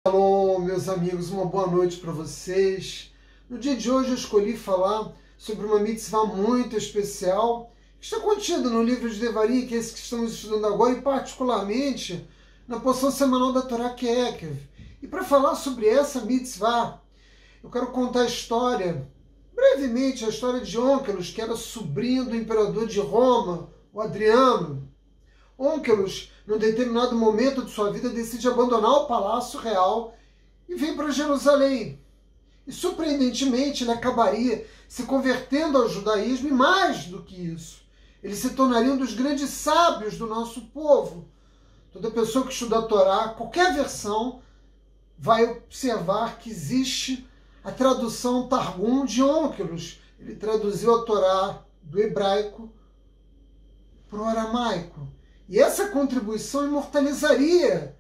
Alô, meus amigos, uma boa noite para vocês. No dia de hoje eu escolhi falar sobre uma mitzvah muito especial que está contida no livro de Devarim, que é esse que estamos estudando agora, e particularmente na porção semanal da Torá Kekev. E para falar sobre essa mitzvah, eu quero contar a história, brevemente, a história de Onkelos, que era sobrinho do imperador de Roma, o Adriano. Onkelos, num determinado momento de sua vida, decide abandonar o palácio real e vem para Jerusalém. E, surpreendentemente, ele acabaria se convertendo ao judaísmo, e mais do que isso, ele se tornaria um dos grandes sábios do nosso povo. Toda pessoa que estuda a Torá, qualquer versão, vai observar que existe a tradução Targum de Onkelos. Ele traduziu a Torá do hebraico para o aramaico. E essa contribuição imortalizaria,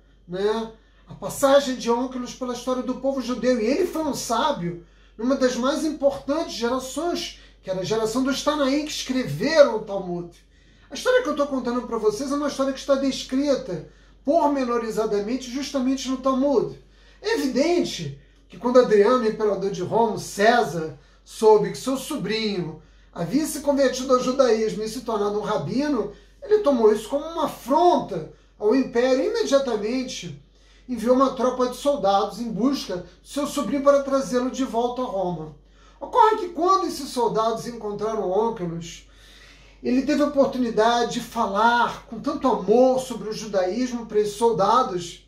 a passagem de Onkelos pela história do povo judeu. E ele foi um sábio numa das mais importantes gerações, que era a geração dos Tanaim, que escreveram o Talmud. A história que eu estou contando para vocês é uma história que está descrita pormenorizadamente justamente no Talmud. É evidente que quando Adriano, imperador de Roma, César, soube que seu sobrinho havia se convertido ao judaísmo e se tornado um rabino, ele tomou isso como uma afronta ao império e imediatamente enviou uma tropa de soldados em busca de seu sobrinho para trazê-lo de volta a Roma. Ocorre que quando esses soldados encontraram Onkelos, ele teve a oportunidade de falar com tanto amor sobre o judaísmo para esses soldados,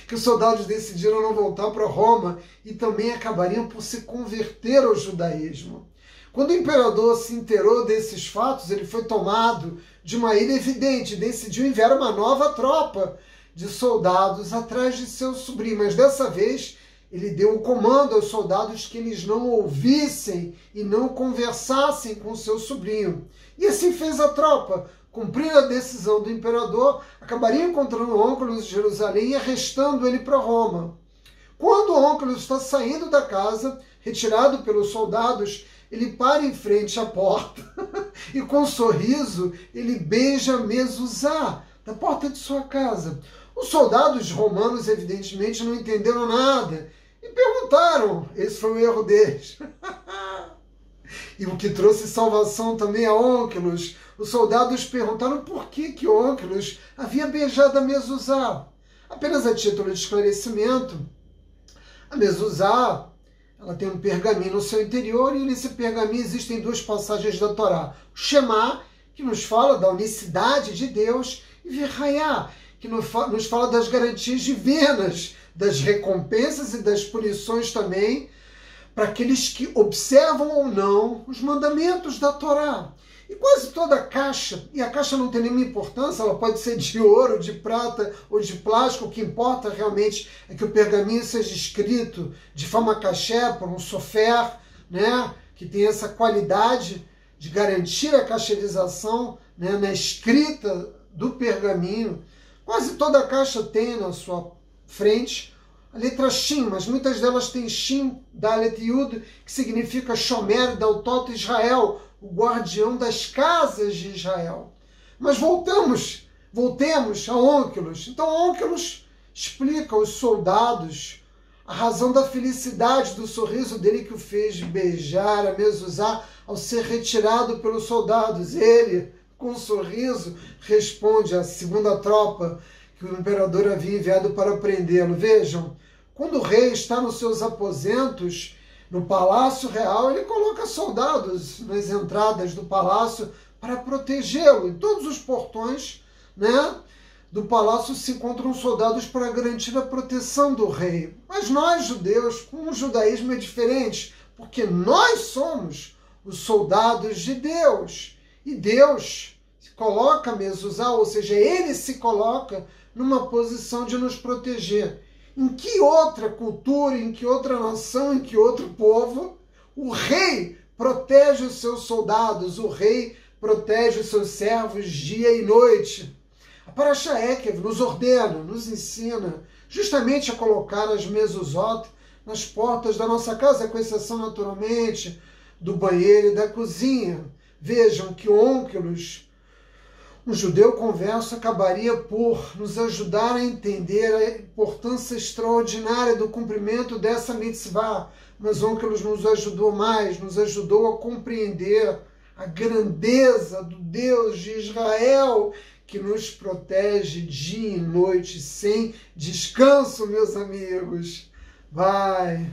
que os soldados decidiram não voltar para Roma e também acabariam por se converter ao judaísmo. Quando o imperador se inteirou desses fatos, ele foi tomado de uma ira evidente e decidiu enviar uma nova tropa de soldados atrás de seu sobrinho. Mas dessa vez ele deu o comando aos soldados que eles não ouvissem e não conversassem com seu sobrinho. E assim fez a tropa. Cumprindo a decisão do imperador, acabaria encontrando Onkelos em Jerusalém e arrestando ele para Roma. Quando Onkelos está saindo da casa, retirado pelos soldados, ele para em frente à porta e com um sorriso ele beija Mezuzá, da porta de sua casa. Os soldados romanos evidentemente não entenderam nada e perguntaram, esse foi o erro deles. E o que trouxe salvação também a Onkelos, os soldados perguntaram por que Onkelos havia beijado a Mezuzá. Apenas a título de esclarecimento, a Mezuzá, ela tem um pergaminho no seu interior, e nesse pergaminho existem duas passagens da Torá. O Shema, que nos fala da unicidade de Deus, e Virrayá, que nos fala das garantias divinas, das recompensas e das punições também, para aqueles que observam ou não os mandamentos da Torá. E quase toda a caixa, e a caixa não tem nenhuma importância, ela pode ser de ouro, de prata ou de plástico, o que importa realmente é que o pergaminho seja escrito de forma caché por um sofer, que tem essa qualidade de garantir a cacherização, na escrita do pergaminho. Quase toda a caixa tem na sua frente a letra Shin, mas muitas delas têm Shin, Dalet e Yud, que significa Shomer Daltot Israel, o guardião das casas de Israel. Mas voltemos a Onkelos. Então Onkelos explica aos soldados a razão da felicidade do sorriso dele que o fez beijar a Mezuzá ao ser retirado pelos soldados. Ele, com um sorriso, responde à segunda tropa que o imperador havia enviado para prendê-lo. Vejam, quando o rei está nos seus aposentos, no palácio real, ele coloca soldados nas entradas do palácio para protegê-lo. Em todos os portões do palácio se encontram soldados para garantir a proteção do rei. Mas nós, judeus, com o judaísmo é diferente, porque nós somos os soldados de Deus. E Deus se coloca Mezuzá, ou seja, ele se coloca numa posição de nos proteger. Em que outra cultura, em que outra nação, em que outro povo, o rei protege os seus soldados, o rei protege os seus servos dia e noite? A Parashá Ekev nos ordena, nos ensina justamente a colocar as mezuzot nas portas da nossa casa, com exceção naturalmente do banheiro e da cozinha. Vejam que Onkelos Um judeu converso acabaria por nos ajudar a entender a importância extraordinária do cumprimento dessa mitzvah, mas Onkelos nos ajudou mais, nos ajudou a compreender a grandeza do Deus de Israel, que nos protege dia e noite sem descanso, meus amigos. Vai!